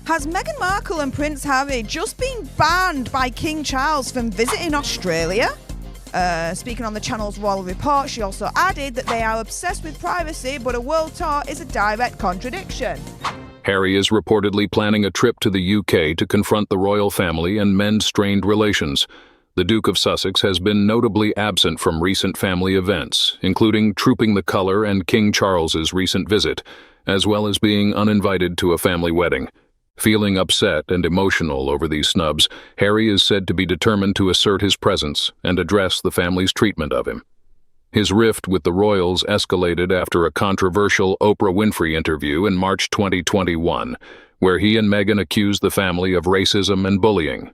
Has Meghan Markle and Prince Harry just been banned by King Charles from visiting Australia? Speaking on the channel's Royal Report, she also added that they are obsessed with privacy, but a world tour is a direct contradiction. Harry is reportedly planning a trip to the UK to confront the royal family and mend strained relations. The Duke of Sussex has been notably absent from recent family events, including Trooping the Colour and King Charles's recent visit, as well as being uninvited to a family wedding. Feeling upset and emotional over these snubs, Harry is said to be determined to assert his presence and address the family's treatment of him. His rift with the royals escalated after a controversial Oprah Winfrey interview in March 2021, where he and Meghan accused the family of racism and bullying.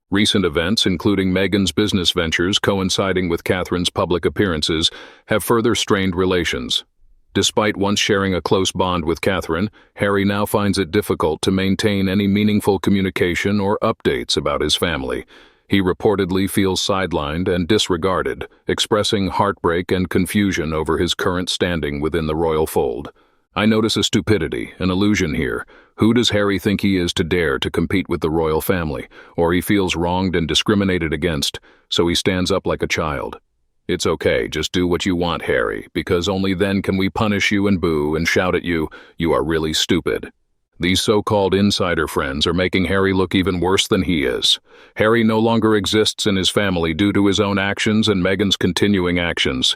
Recent events, including Meghan's business ventures coinciding with Catherine's public appearances, have further strained relations. Despite once sharing a close bond with Catherine, Harry now finds it difficult to maintain any meaningful communication or updates about his family. He reportedly feels sidelined and disregarded, expressing heartbreak and confusion over his current standing within the royal fold. I notice a stupidity, an illusion here. Who does Harry think he is to dare to compete with the royal family? Or he feels wronged and discriminated against, so he stands up like a child. It's okay, just do what you want, Harry, because only then can we punish you and boo and shout at you, you are really stupid. These so-called insider friends are making Harry look even worse than he is. Harry no longer exists in his family due to his own actions and Meghan's continuing actions.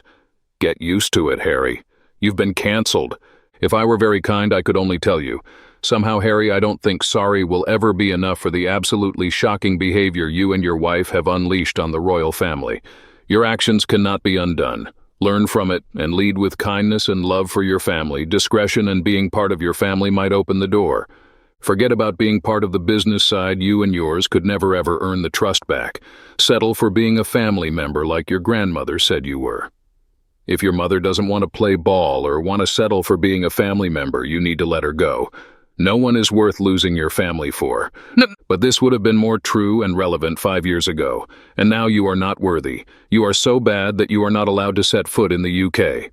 Get used to it, Harry. You've been cancelled. If I were very kind, I could only tell you. Somehow, Harry, I don't think sorry will ever be enough for the absolutely shocking behavior you and your wife have unleashed on the royal family. Your actions cannot be undone. Learn from it and lead with kindness and love for your family. Discretion and being part of your family might open the door. Forget about being part of the business side. You and yours could never ever earn the trust back. Settle for being a family member like your grandmother said you were. If your mother doesn't want to play ball or want to settle for being a family member, you need to let her go. No one is worth losing your family for. But this would have been more true and relevant 5 years ago, and now you are not worthy. You are so bad that you are not allowed to set foot in the UK.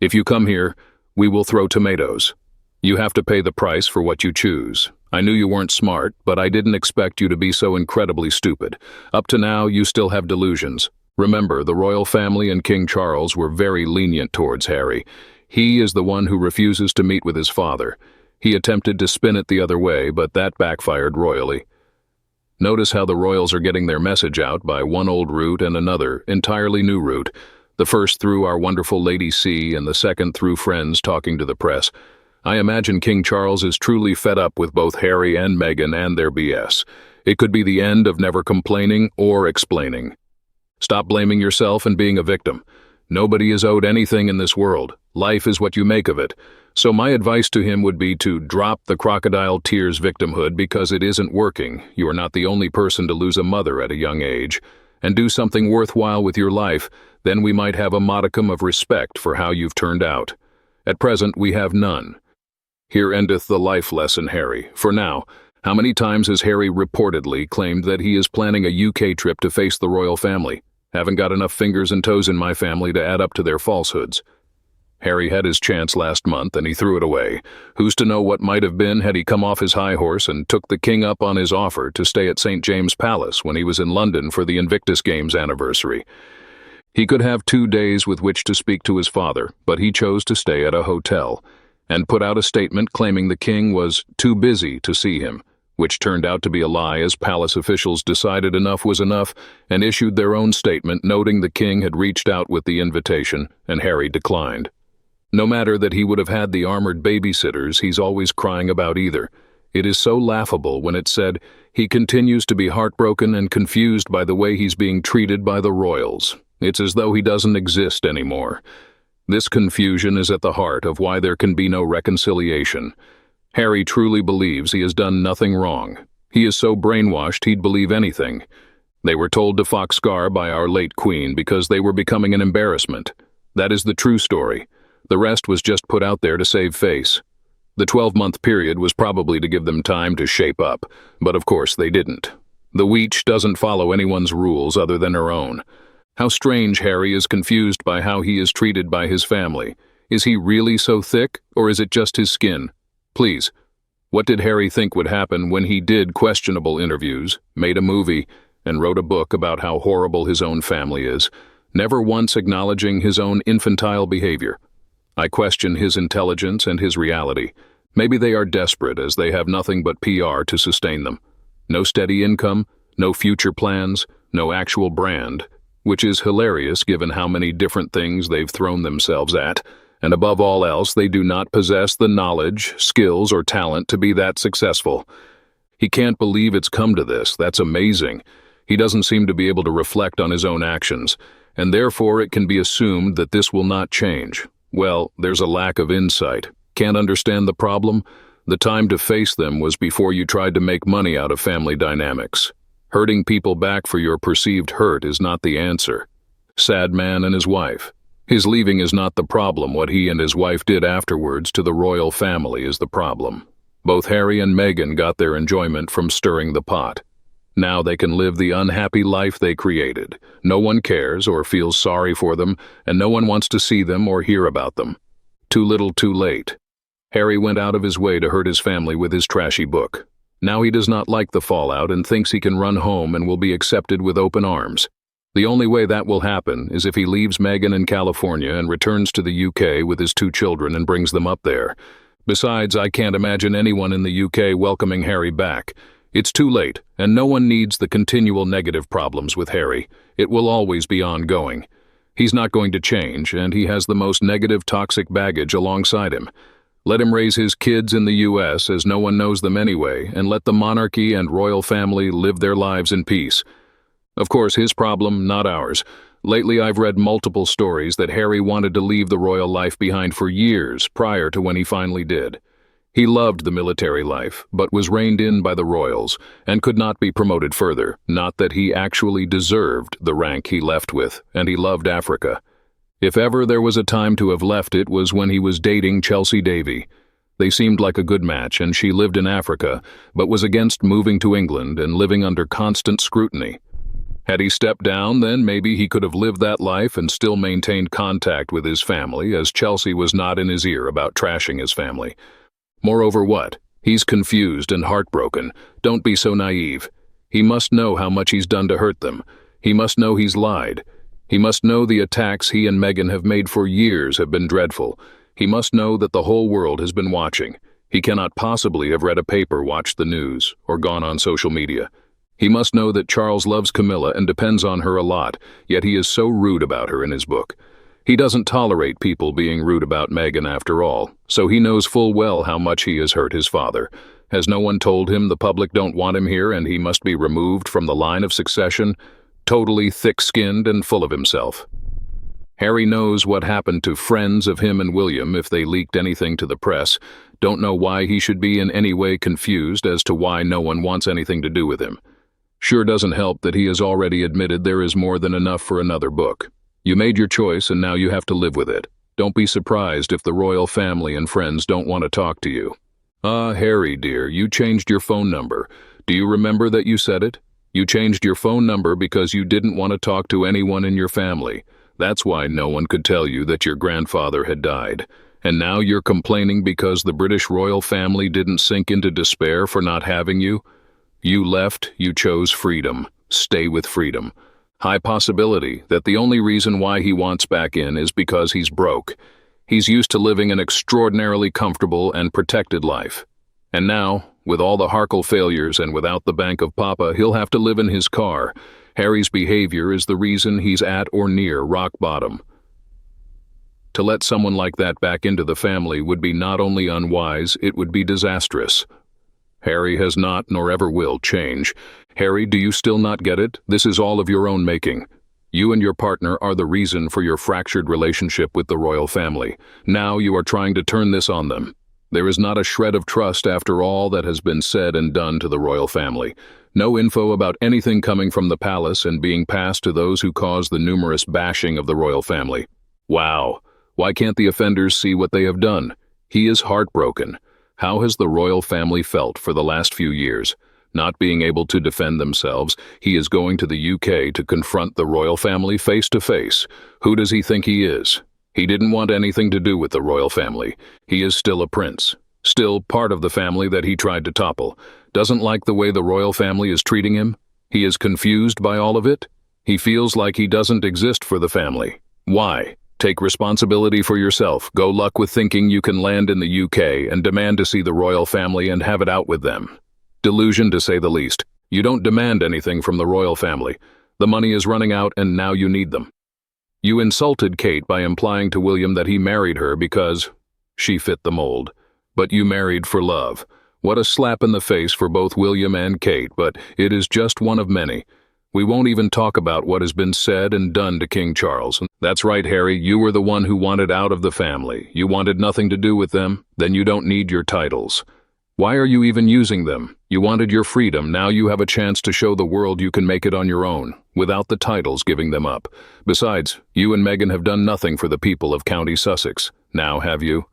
If you come here, we will throw tomatoes. You have to pay the price for what you choose. I knew you weren't smart, but I didn't expect you to be so incredibly stupid. Up to now, you still have delusions. Remember, the royal family and King Charles were very lenient towards Harry. He is the one who refuses to meet with his father. He attempted to spin it the other way, but that backfired royally. Notice how the royals are getting their message out by one old route and another, entirely new route. The first through our wonderful Lady C and the second through friends talking to the press. I imagine King Charles is truly fed up with both Harry and Meghan and their BS. It could be the end of never complaining or explaining. Stop blaming yourself and being a victim. Nobody is owed anything in this world. Life is what you make of it. So my advice to him would be to drop the crocodile tears victimhood because it isn't working. You are not the only person to lose a mother at a young age. And do something worthwhile with your life, then we might have a modicum of respect for how you've turned out. At present, we have none. Here endeth the life lesson, Harry. For now, how many times has Harry reportedly claimed that he is planning a UK trip to face the royal family? Haven't got enough fingers and toes in my family to add up to their falsehoods. Harry had his chance last month and he threw it away. Who's to know what might have been had he come off his high horse and took the king up on his offer to stay at St. James Palace when he was in London for the Invictus Games anniversary. He could have 2 days with which to speak to his father, but he chose to stay at a hotel and put out a statement claiming the king was too busy to see him, which turned out to be a lie as palace officials decided enough was enough and issued their own statement noting the king had reached out with the invitation and Harry declined. No matter that he would have had the armored babysitters he's always crying about either. It is so laughable when it's said he continues to be heartbroken and confused by the way he's being treated by the royals. It's as though he doesn't exist anymore. This confusion is at the heart of why there can be no reconciliation. Harry truly believes he has done nothing wrong. He is so brainwashed he'd believe anything. They were told to fox scar by our late queen because they were becoming an embarrassment. That is the true story. The rest was just put out there to save face. The 12-month period was probably to give them time to shape up, but of course they didn't. The witch doesn't follow anyone's rules other than her own. How strange Harry is confused by how he is treated by his family. Is he really so thick, or is it just his skin? Please, What did Harry think would happen when he did questionable interviews, made a movie, and wrote a book about how horrible his own family is, never once acknowledging his own infantile behavior? I question his intelligence and his reality. Maybe they are desperate as they have nothing but PR to sustain them. No steady income, no future plans, no actual brand, which is hilarious given how many different things they've thrown themselves at, and above all else, they do not possess the knowledge, skills, or talent to be that successful. He can't believe it's come to this. That's amazing. He doesn't seem to be able to reflect on his own actions, and therefore it can be assumed that this will not change. Well, there's a lack of insight. Can't understand the problem? The time to face them was before you tried to make money out of family dynamics. Hurting people back for your perceived hurt is not the answer. Sad man and his wife. His leaving is not the problem. What he and his wife did afterwards to the royal family is the problem. Both Harry and Meghan got their enjoyment from stirring the pot. Now they can live the unhappy life they created. No one cares or feels sorry for them, and no one wants to see them or hear about them. Too little, too late. Harry went out of his way to hurt his family with his trashy book. Now he does not like the fallout and thinks he can run home and will be accepted with open arms. The only way that will happen is if he leaves Meghan in California and returns to the UK with his 2 children and brings them up there. Besides, I can't imagine anyone in the UK welcoming Harry back. It's too late, and no one needs the continual negative problems with Harry. It will always be ongoing. He's not going to change, and he has the most negative, toxic baggage alongside him. Let him raise his kids in the US, as no one knows them anyway, and let the monarchy and royal family live their lives in peace. Of course, his problem, not ours. Lately, I've read multiple stories that Harry wanted to leave the royal life behind for years prior to when he finally did. He loved the military life, but was reined in by the royals, and could not be promoted further, not that he actually deserved the rank he left with, and he loved Africa. If ever there was a time to have left, it was when he was dating Chelsea Davy. They seemed like a good match, and she lived in Africa, but was against moving to England and living under constant scrutiny. Had he stepped down, then maybe he could have lived that life and still maintained contact with his family, as Chelsea was not in his ear about trashing his family. Moreover, what? He's confused and heartbroken. Don't be so naive. He must know how much he's done to hurt them. He must know he's lied. He must know the attacks he and Meghan have made for years have been dreadful. He must know that the whole world has been watching. He cannot possibly have read a paper, watched the news, or gone on social media. He must know that Charles loves Camilla and depends on her a lot, yet he is so rude about her in his book. He doesn't tolerate people being rude about Meghan after all, so he knows full well how much he has hurt his father. Has no one told him the public don't want him here and he must be removed from the line of succession? Totally thick-skinned and full of himself. Harry knows what happened to friends of him and William if they leaked anything to the press. Don't know why he should be in any way confused as to why no one wants anything to do with him. Sure doesn't help that he has already admitted there is more than enough for another book. You made your choice and now you have to live with it. Don't be surprised if the royal family and friends don't want to talk to you. Ah, Harry, dear, you changed your phone number. Do you remember that you said it? You changed your phone number because you didn't want to talk to anyone in your family. That's why no one could tell you that your grandfather had died. And now you're complaining because the British royal family didn't sink into despair for not having you? You left, you chose freedom. Stay with freedom. High possibility that the only reason why he wants back in is because he's broke. He's used to living an extraordinarily comfortable and protected life. And now, with all the Markle failures and without the Bank of Papa, he'll have to live in his car. Harry's behavior is the reason he's at or near rock bottom. To let someone like that back into the family would be not only unwise, it would be disastrous. Harry has not, nor ever will, change. Harry, do you still not get it? This is all of your own making. You and your partner are the reason for your fractured relationship with the royal family. Now you are trying to turn this on them. There is not a shred of trust after all that has been said and done to the royal family. No info about anything coming from the palace and being passed to those who caused the numerous bashing of the royal family. Wow. Why can't the offenders see what they have done? He is heartbroken. How has the royal family felt for the last few years? Not being able to defend themselves, he is going to the UK to confront the royal family face to face. Who does he think he is? He didn't want anything to do with the royal family. He is still a prince. Still part of the family that he tried to topple. Doesn't like the way the royal family is treating him. He is confused by all of it. He feels like he doesn't exist for the family. Why? Take responsibility for yourself. Go luck with thinking you can land in the UK and demand to see the royal family and have it out with them. Delusion, to say the least. You don't demand anything from the royal family. The money is running out and now you need them. You insulted Kate by implying to William that he married her because she fit the mold. But you married for love. What a slap in the face for both William and Kate, but it is just one of many. We won't even talk about what has been said and done to King Charles. That's right, Harry, you were the one who wanted out of the family. You wanted nothing to do with them, then you don't need your titles. Why are you even using them? You wanted your freedom, now you have a chance to show the world you can make it on your own, without the titles giving them up. Besides, you and Meghan have done nothing for the people of County Sussex. Now have you?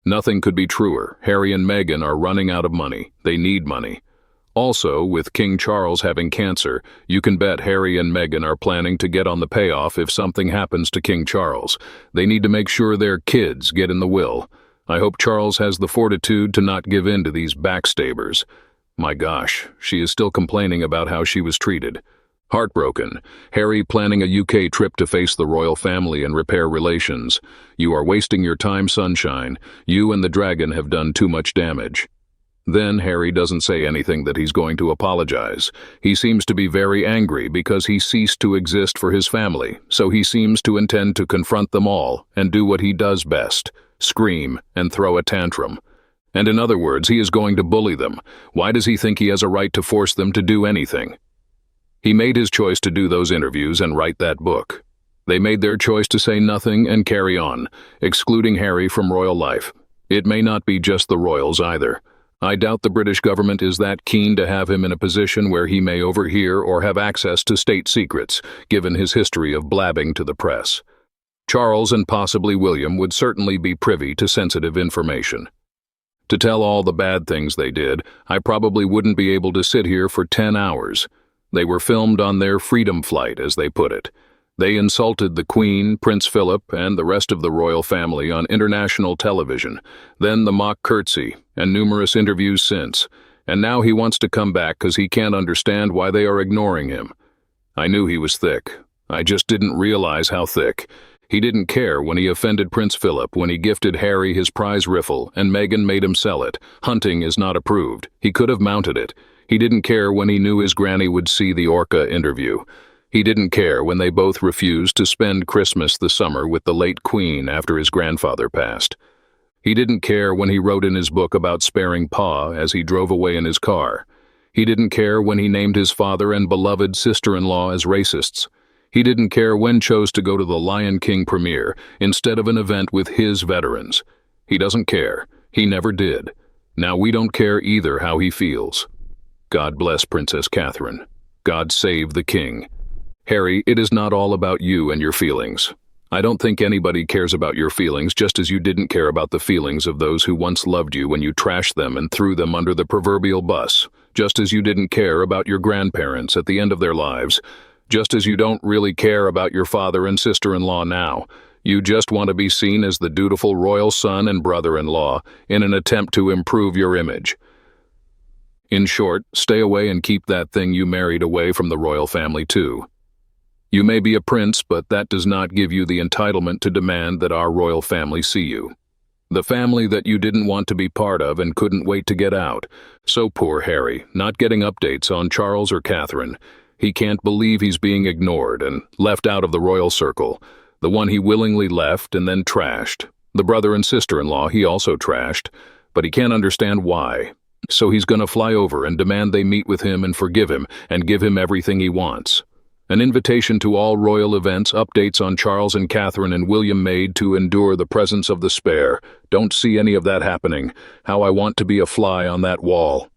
Nothing could be truer. Harry and Meghan are running out of money. They need money. Also, with King Charles having cancer, you can bet Harry and Meghan are planning to get on the payoff if something happens to King Charles. They need to make sure their kids get in the will. I hope Charles has the fortitude to not give in to these backstabbers. My gosh, she is still complaining about how she was treated. Heartbroken. Harry planning a UK trip to face the royal family and repair relations. You are wasting your time, sunshine. You and the dragon have done too much damage. Then Harry doesn't say anything that he's going to apologize. He seems to be very angry because he ceased to exist for his family, so he seems to intend to confront them all and do what he does best, scream and throw a tantrum. And in other words, he is going to bully them. Why does he think he has a right to force them to do anything? He made his choice to do those interviews and write that book. They made their choice to say nothing and carry on, excluding Harry from royal life. It may not be just the royals either. I doubt the British government is that keen to have him in a position where he may overhear or have access to state secrets, given his history of blabbing to the press. Charles and possibly William would certainly be privy to sensitive information. To tell all the bad things they did, I probably wouldn't be able to sit here for 10 hours. They were filmed on their freedom flight, as they put it. They insulted the Queen, Prince Philip, and the rest of the royal family on international television, then the mock curtsy, and numerous interviews since. And now he wants to come back because he can't understand why they are ignoring him. I knew he was thick. I just didn't realize how thick. He didn't care when he offended Prince Philip, when he gifted Harry his prize rifle, and Meghan made him sell it. Hunting is not approved. He could have mounted it. He didn't care when he knew his granny would see the Orca interview. He didn't care when they both refused to spend Christmas the summer with the late Queen after his grandfather passed. He didn't care when he wrote in his book about sparing Pa as he drove away in his car. He didn't care when he named his father and beloved sister-in-law as racists. He didn't care when chose to go to the Lion King premiere instead of an event with his veterans. He doesn't care. He never did. Now we don't care either how he feels. God bless Princess Catherine. God save the King. Harry, it is not all about you and your feelings. I don't think anybody cares about your feelings, just as you didn't care about the feelings of those who once loved you when you trashed them and threw them under the proverbial bus, just as you didn't care about your grandparents at the end of their lives, just as you don't really care about your father and sister-in-law now. You just want to be seen as the dutiful royal son and brother-in-law in an attempt to improve your image. In short, stay away and keep that thing you married away from the royal family too. You may be a prince, but that does not give you the entitlement to demand that our royal family see you. The family that you didn't want to be part of and couldn't wait to get out. So poor Harry, not getting updates on Charles or Catherine. He can't believe he's being ignored and left out of the royal circle. The one he willingly left and then trashed. The brother and sister-in-law he also trashed, but he can't understand why. So he's gonna fly over and demand they meet with him and forgive him and give him everything he wants. An invitation to all royal events, updates on Charles and Catherine and William made to endure the presence of the spare. Don't see any of that happening. How I want to be a fly on that wall.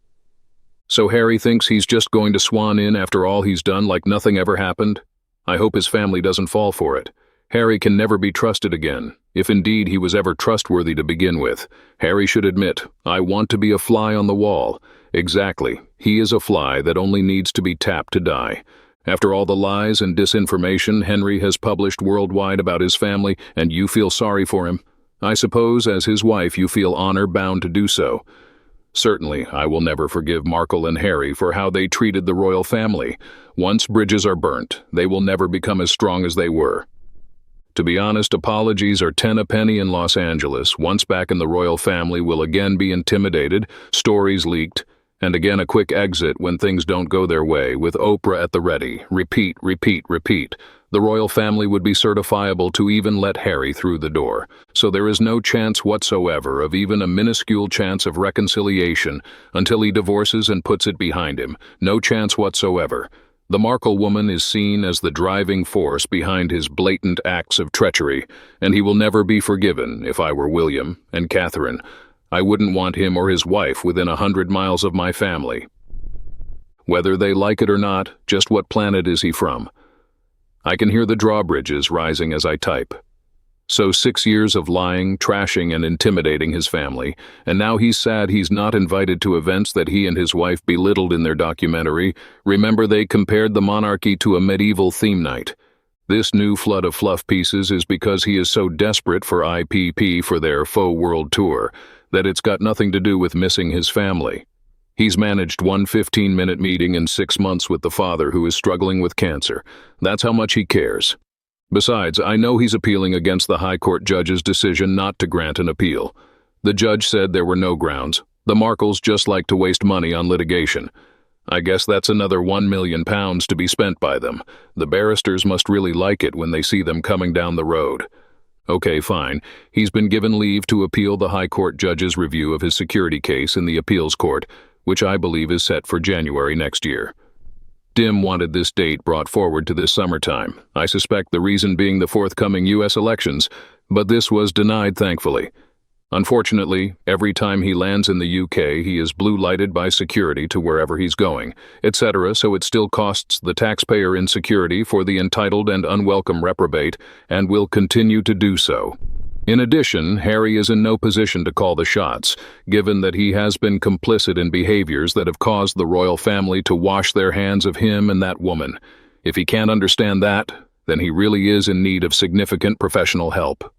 So Harry thinks he's just going to swan in after all he's done like nothing ever happened? I hope his family doesn't fall for it. Harry can never be trusted again, if indeed he was ever trustworthy to begin with. Harry should admit, I want to be a fly on the wall. Exactly. He is a fly that only needs to be tapped to die. After all the lies and disinformation Henry has published worldwide about his family, and you feel sorry for him? I suppose as his wife you feel honor-bound to do so. Certainly, I will never forgive Markle and Harry for how they treated the royal family. Once bridges are burnt, they will never become as strong as they were. To be honest, apologies are 10 a penny in Los Angeles. Once back in the royal family will again be intimidated, stories leaked, and again a quick exit when things don't go their way, with Oprah at the ready. Repeat, repeat, repeat. The royal family would be certifiable to even let Harry through the door. So there is no chance whatsoever of even a minuscule chance of reconciliation until he divorces and puts it behind him. No chance whatsoever. The Markle woman is seen as the driving force behind his blatant acts of treachery, and he will never be forgiven. If I were William and Catherine, I wouldn't want him or his wife within 100 miles of my family. Whether they like it or not, just what planet is he from? I can hear the drawbridges rising as I type. So 6 years of lying, trashing, and intimidating his family, and now he's sad he's not invited to events that he and his wife belittled in their documentary. Remember, they compared the monarchy to a medieval theme night. This new flood of fluff pieces is because he is so desperate for IPP for their faux world tour that it's got nothing to do with missing his family. He's managed one 15-minute meeting in 6 months with the father who is struggling with cancer. That's how much he cares. Besides, I know he's appealing against the High Court judge's decision not to grant an appeal. The judge said there were no grounds. The Markles just like to waste money on litigation. I guess that's another £1 million to be spent by them. The barristers must really like it when they see them coming down the road. Okay, fine. He's been given leave to appeal the High Court judge's review of his security case in the appeals court, which I believe is set for January next year. Dim wanted this date brought forward to this summertime. I suspect the reason being the forthcoming U.S. elections, but this was denied, thankfully. Unfortunately, every time he lands in the UK, he is blue-lighted by security to wherever he's going, etc., so it still costs the taxpayer in security for the entitled and unwelcome reprobate, and will continue to do so. In addition, Harry is in no position to call the shots, given that he has been complicit in behaviors that have caused the royal family to wash their hands of him and that woman. If he can't understand that, then he really is in need of significant professional help.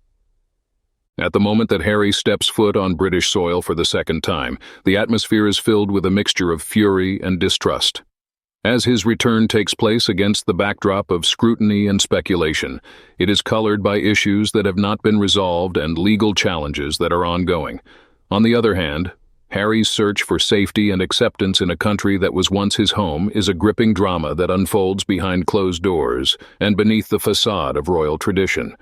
At the moment that Harry steps foot on British soil for the second time, the atmosphere is filled with a mixture of fury and distrust. As his return takes place against the backdrop of scrutiny and speculation, it is colored by issues that have not been resolved and legal challenges that are ongoing. On the other hand, Harry's search for safety and acceptance in a country that was once his home is a gripping drama that unfolds behind closed doors and beneath the facade of royal tradition.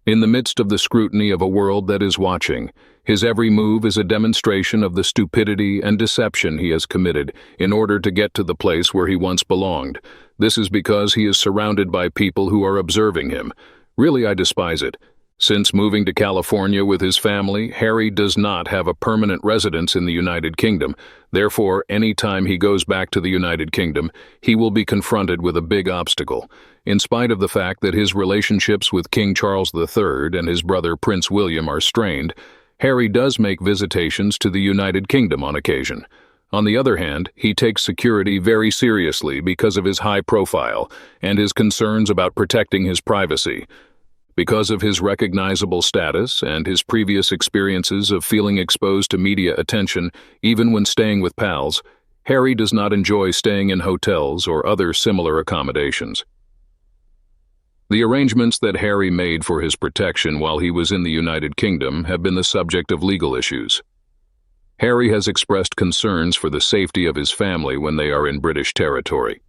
In the midst of the scrutiny of a world that is watching, his every move is a demonstration of the stupidity and deception he has committed in order to get to the place where he once belonged. This is because he is surrounded by people who are observing him. Really, I despise it. Since moving to California with his family, Harry does not have a permanent residence in the United Kingdom. Therefore, any time he goes back to the United Kingdom, he will be confronted with a big obstacle. In spite of the fact that his relationships with King Charles III and his brother Prince William are strained, Harry does make visitations to the United Kingdom on occasion. On the other hand, he takes security very seriously because of his high profile and his concerns about protecting his privacy. Because of his recognizable status and his previous experiences of feeling exposed to media attention, even when staying with pals, Harry does not enjoy staying in hotels or other similar accommodations. The arrangements that Harry made for his protection while he was in the United Kingdom have been the subject of legal issues. Harry has expressed concerns for the safety of his family when they are in British territory.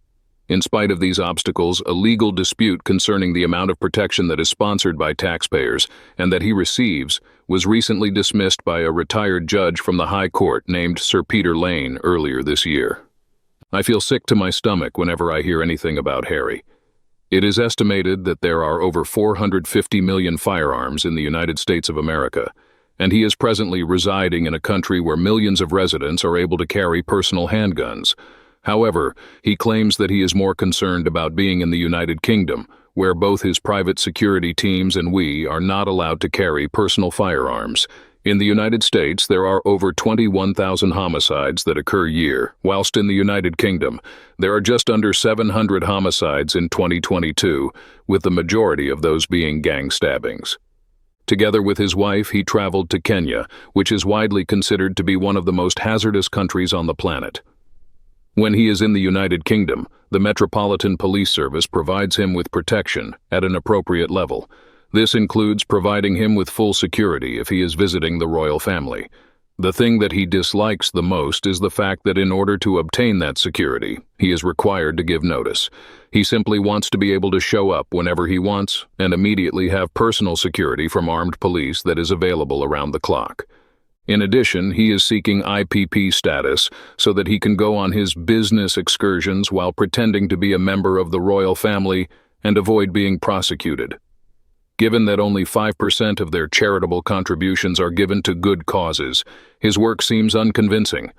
In spite of these obstacles, a legal dispute concerning the amount of protection that is sponsored by taxpayers and that he receives was recently dismissed by a retired judge from the High Court named Sir Peter Lane earlier this year. I feel sick to my stomach whenever I hear anything about Harry. It is estimated that there are over 450 million firearms in the United States of America, and he is presently residing in a country where millions of residents are able to carry personal handguns. However, he claims that he is more concerned about being in the United Kingdom, where both his private security teams and we are not allowed to carry personal firearms. In the United States, there are over 21,000 homicides that occur year, whilst in the United Kingdom, there are just under 700 homicides in 2022, with the majority of those being gang stabbings. Together with his wife, he traveled to Kenya, which is widely considered to be one of the most hazardous countries on the planet. When he is in the United Kingdom, the Metropolitan Police Service provides him with protection at an appropriate level. This includes providing him with full security if he is visiting the royal family. The thing that he dislikes the most is the fact that in order to obtain that security, he is required to give notice. He simply wants to be able to show up whenever he wants and immediately have personal security from armed police that is available around the clock. In addition, he is seeking IPP status so that he can go on his business excursions while pretending to be a member of the royal family and avoid being prosecuted. Given that only 5% of their charitable contributions are given to good causes, his work seems unconvincing.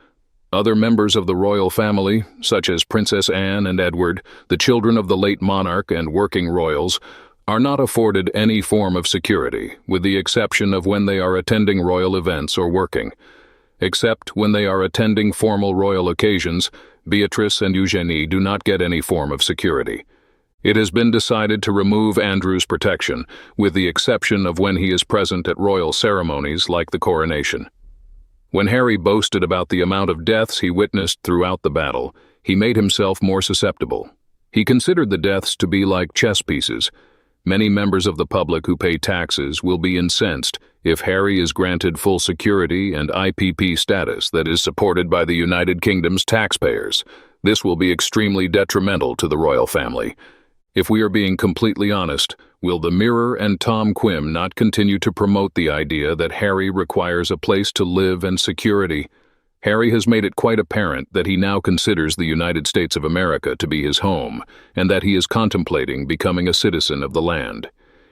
Other members of the royal family, such as Princess Anne and Edward, the children of the late monarch and working royals, are not afforded any form of security, with the exception of when they are attending royal events or working. Except when they are attending formal royal occasions, Beatrice and Eugenie do not get any form of security. It has been decided to remove Andrew's protection, with the exception of when he is present at royal ceremonies like the coronation. When Harry boasted about the amount of deaths he witnessed throughout the battle, he made himself more susceptible. He considered the deaths to be like chess pieces. Many members of the public who pay taxes will be incensed if Harry is granted full security and IPP status that is supported by the United Kingdom's taxpayers. This will be extremely detrimental to the royal family. If we are being completely honest, will the Mirror and Tom Quim not continue to promote the idea that Harry requires a place to live and security? Harry has made it quite apparent that he now considers the United States of America to be his home, and that he is contemplating becoming a citizen of the land.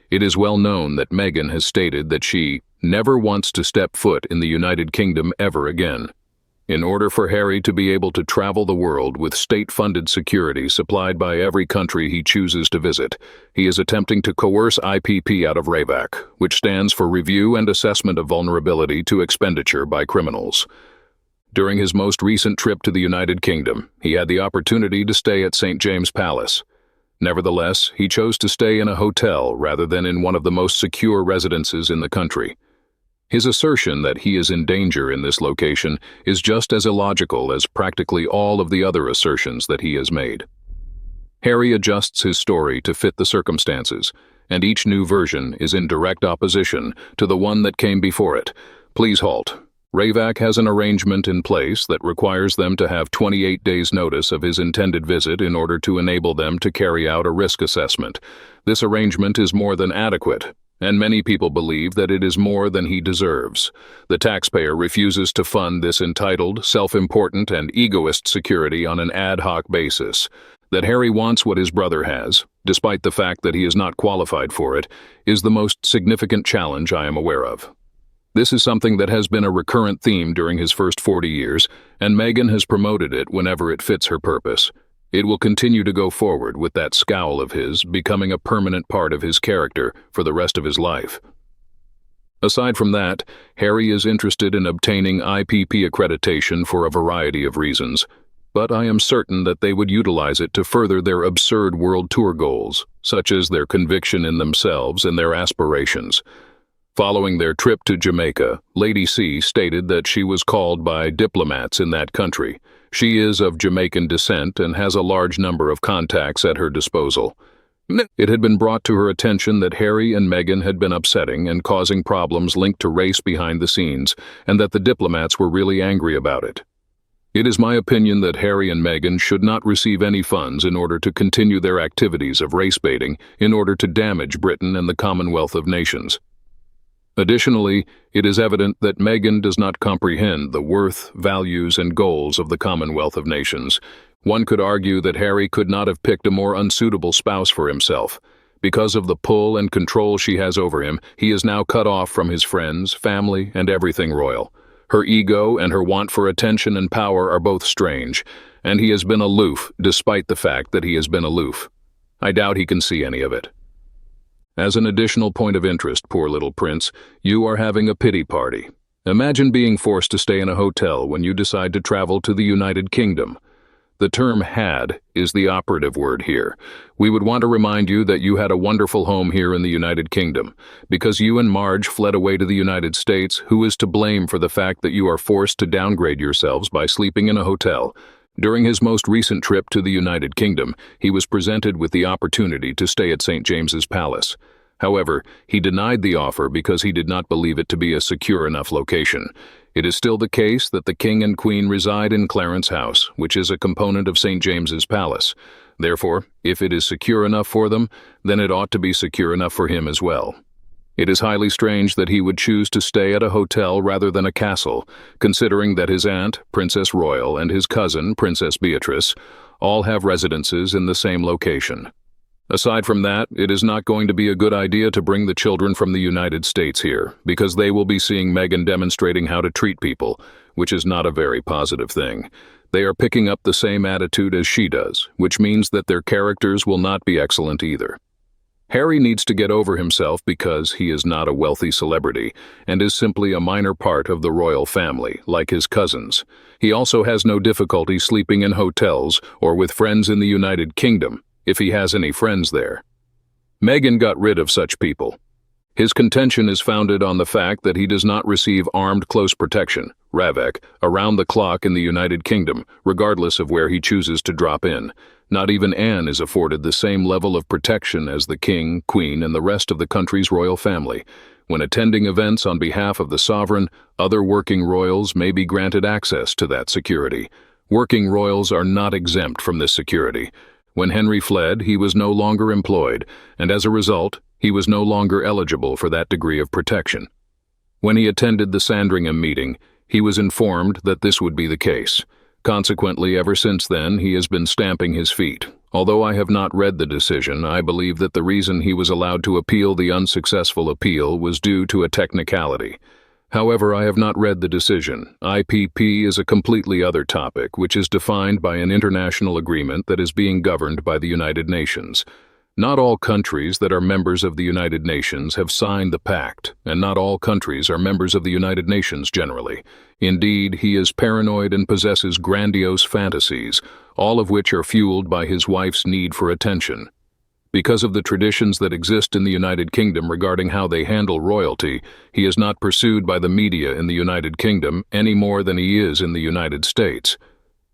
It is well known that Meghan has stated that she never wants to step foot in the United Kingdom ever again. In order for Harry to be able to travel the world with state-funded security supplied by every country he chooses to visit, he is attempting to coerce IPP out of RAVAC, which stands for Review and Assessment of Vulnerability to Expenditure by Criminals. During his most recent trip to the United Kingdom, he had the opportunity to stay at St. James Palace. Nevertheless, he chose to stay in a hotel rather than in one of the most secure residences in the country. His assertion that he is in danger in this location is just as illogical as practically all of the other assertions that he has made. Harry adjusts his story to fit the circumstances, and each new version is in direct opposition to the one that came before it. Please halt. RAVAC has an arrangement in place that requires them to have 28 days' notice of his intended visit in order to enable them to carry out a risk assessment. This arrangement is more than adequate, and many people believe that it is more than he deserves. The taxpayer refuses to fund this entitled, self-important, and egoist security on an ad hoc basis. That Harry wants what his brother has, despite the fact that he is not qualified for it, is the most significant challenge I am aware of. This is something that has been a recurrent theme during his first 40 years, and Meghan has promoted it whenever it fits her purpose. It will continue to go forward with that scowl of his becoming a permanent part of his character for the rest of his life. Aside from that, Harry is interested in obtaining IPP accreditation for a variety of reasons, but I am certain that they would utilize it to further their absurd world tour goals, such as their conviction in themselves and their aspirations. Following their trip to Jamaica, Lady C stated that she was called by diplomats in that country. She is of Jamaican descent and has a large number of contacts at her disposal. It had been brought to her attention that Harry and Meghan had been upsetting and causing problems linked to race behind the scenes, and that the diplomats were really angry about it. It is my opinion that Harry and Meghan should not receive any funds in order to continue their activities of race baiting in order to damage Britain and the Commonwealth of Nations. Additionally, it is evident that Meghan does not comprehend the worth, values, and goals of the Commonwealth of Nations. One could argue that Harry could not have picked a more unsuitable spouse for himself. Because of the pull and control she has over him, he is now cut off from his friends, family, and everything royal. Her ego and her want for attention and power are both strange, and he has been aloof despite the fact that he has been aloof. I doubt he can see any of it. As an additional point of interest, poor little prince, you are having a pity party. Imagine being forced to stay in a hotel when you decide to travel to the United Kingdom. The term had is the operative word here. We would want to remind you that you had a wonderful home here in the United Kingdom. Because you and Marge fled away to the United States, who is to blame for the fact that you are forced to downgrade yourselves by sleeping in a hotel? During his most recent trip to the United Kingdom, he was presented with the opportunity to stay at St. James's Palace. However, he denied the offer because he did not believe it to be a secure enough location. It is still the case that the King and Queen reside in Clarence House, which is a component of St. James's Palace. Therefore, if it is secure enough for them, then it ought to be secure enough for him as well. It is highly strange that he would choose to stay at a hotel rather than a castle, considering that his aunt, Princess Royal, and his cousin, Princess Beatrice, all have residences in the same location. Aside from that, it is not going to be a good idea to bring the children from the United States here, because they will be seeing Meghan demonstrating how to treat people, which is not a very positive thing. They are picking up the same attitude as she does, which means that their characters will not be excellent either. Harry needs to get over himself because he is not a wealthy celebrity and is simply a minor part of the royal family, like his cousins. He also has no difficulty sleeping in hotels or with friends in the United Kingdom, if he has any friends there. Meghan got rid of such people. His contention is founded on the fact that he does not receive armed close protection, RAVEC, around the clock in the United Kingdom, regardless of where he chooses to drop in. Not even Anne is afforded the same level of protection as the King, Queen, and the rest of the country's royal family. When attending events on behalf of the sovereign, other working royals may be granted access to that security. Working royals are not exempt from this security. When Henry fled, he was no longer employed, and as a result, he was no longer eligible for that degree of protection. When he attended the Sandringham meeting, he was informed that this would be the case. Consequently, ever since then, he has been stamping his feet. Although I have not read the decision, I believe that the reason he was allowed to appeal the unsuccessful appeal was due to a technicality. However, I have not read the decision. IPP is a completely other topic, which is defined by an international agreement that is being governed by the United Nations. Not all countries that are members of the United Nations have signed the pact, and not all countries are members of the United Nations generally. Indeed, he is paranoid and possesses grandiose fantasies, all of which are fueled by his wife's need for attention. Because of the traditions that exist in the United Kingdom regarding how they handle royalty, he is not pursued by the media in the United Kingdom any more than he is in the United States.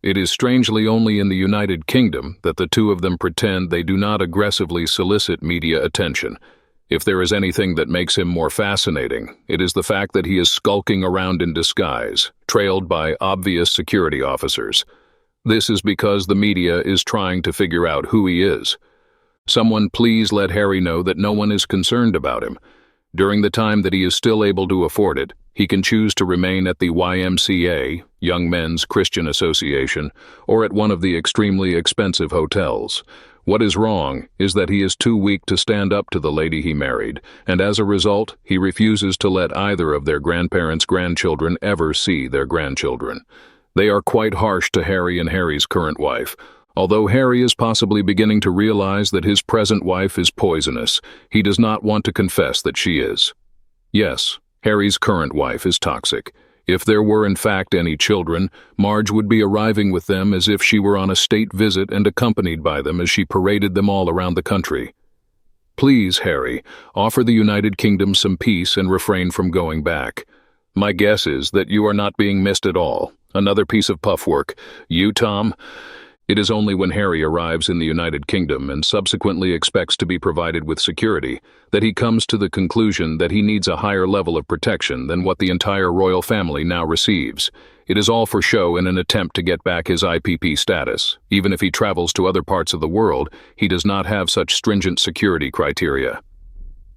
It is strangely only in the United Kingdom that the two of them pretend they do not aggressively solicit media attention. If there is anything that makes him more fascinating, it is the fact that he is skulking around in disguise, trailed by obvious security officers. This is because the media is trying to figure out who he is. Someone please let Harry know that no one is concerned about him. During the time that he is still able to afford it, he can choose to remain at the YMCA, Young Men's Christian Association, or at one of the extremely expensive hotels. What is wrong is that he is too weak to stand up to the lady he married, and as a result, he refuses to let either of their grandparents' grandchildren ever see their grandchildren. They are quite harsh to Harry and Harry's current wife. Although Harry is possibly beginning to realize that his present wife is poisonous, he does not want to confess that she is. Yes, Harry's current wife is toxic. If there were in fact any children, Marge would be arriving with them as if she were on a state visit and accompanied by them as she paraded them all around the country. Please, Harry, offer the United Kingdom some peace and refrain from going back. My guess is that you are not being missed at all. Another piece of puff work. You, Tom? It is only when Harry arrives in the United Kingdom and subsequently expects to be provided with security that he comes to the conclusion that he needs a higher level of protection than what the entire royal family now receives. It is all for show in an attempt to get back his IPP status. Even if he travels to other parts of the world, he does not have such stringent security criteria.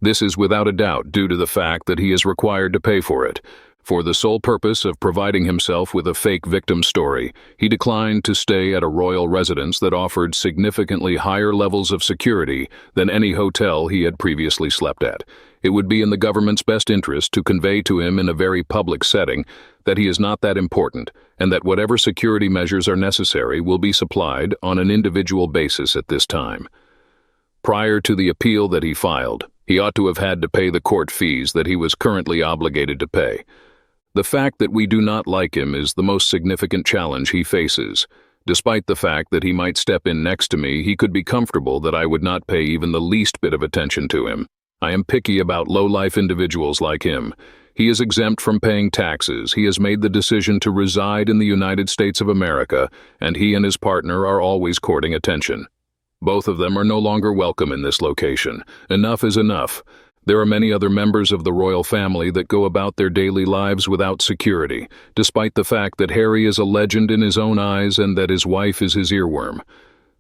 This is without a doubt due to the fact that he is required to pay for it. For the sole purpose of providing himself with a fake victim story, he declined to stay at a royal residence that offered significantly higher levels of security than any hotel he had previously slept at. It would be in the government's best interest to convey to him in a very public setting that he is not that important, and that whatever security measures are necessary will be supplied on an individual basis at this time. Prior to the appeal that he filed, he ought to have had to pay the court fees that he was currently obligated to pay. The fact that we do not like him is the most significant challenge he faces. Despite the fact that he might step in next to me, he could be comfortable that I would not pay even the least bit of attention to him. I am picky about low-life individuals like him. He is exempt from paying taxes, he has made the decision to reside in the United States of America, and he and his partner are always courting attention. Both of them are no longer welcome in this location. Enough is enough. There are many other members of the royal family that go about their daily lives without security, despite the fact that Harry is a legend in his own eyes and that his wife is his earworm.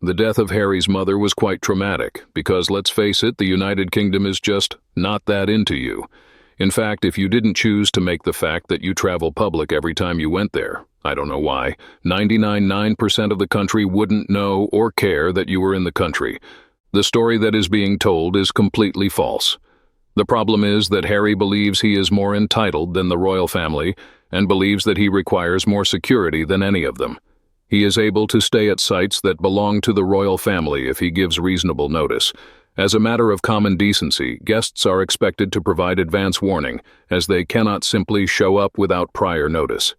The death of Harry's mother was quite traumatic, because let's face it, the United Kingdom is just not that into you. In fact, if you didn't choose to make the fact that you travel public every time you went there, I don't know why, 99.9% of the country wouldn't know or care that you were in the country. The story that is being told is completely false. The problem is that Harry believes he is more entitled than the royal family and believes that he requires more security than any of them. He is able to stay at sites that belong to the royal family if he gives reasonable notice. As a matter of common decency, guests are expected to provide advance warning, as they cannot simply show up without prior notice.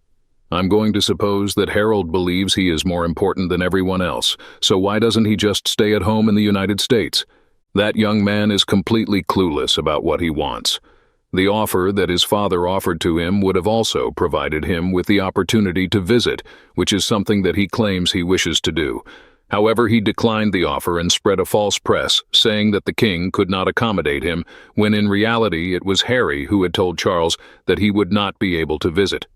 I'm going to suppose that Harold believes he is more important than everyone else, so why doesn't he just stay at home in the United States? That young man is completely clueless about what he wants. The offer that his father offered to him would have also provided him with the opportunity to visit, which is something that he claims he wishes to do. However, he declined the offer and spread a false press, saying that the king could not accommodate him, when in reality it was Harry who had told Charles that he would not be able to visit.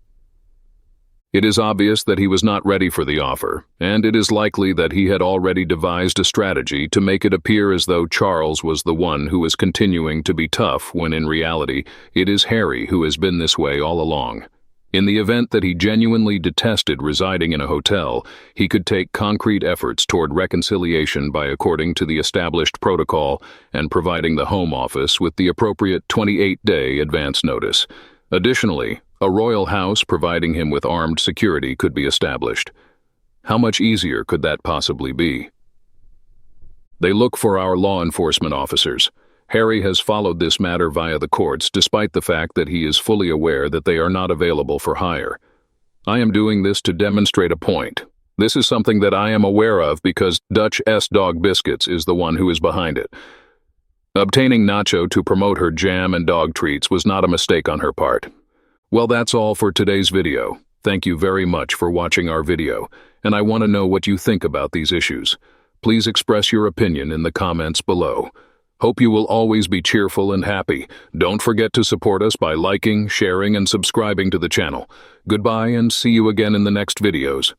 It is obvious that he was not ready for the offer, and it is likely that he had already devised a strategy to make it appear as though Charles was the one who was continuing to be tough, when in reality it is Harry who has been this way all along. In the event that he genuinely detested residing in a hotel, he could take concrete efforts toward reconciliation by according to the established protocol and providing the Home Office with the appropriate 28-day advance notice. Additionally, a royal house providing him with armed security could be established. How much easier could that possibly be? They look for our law enforcement officers. Harry has followed this matter via the courts, despite the fact that he is fully aware that they are not available for hire. I am doing this to demonstrate a point. This is something that I am aware of because Dutch Dog Biscuits is the one who is behind it. Obtaining Nacho to promote her jam and dog treats was not a mistake on her part. Well, that's all for today's video. Thank you very much for watching our video, and I want to know what you think about these issues. Please express your opinion in the comments below. Hope you will always be cheerful and happy. Don't forget to support us by liking, sharing, and subscribing to the channel. Goodbye and see you again in the next videos.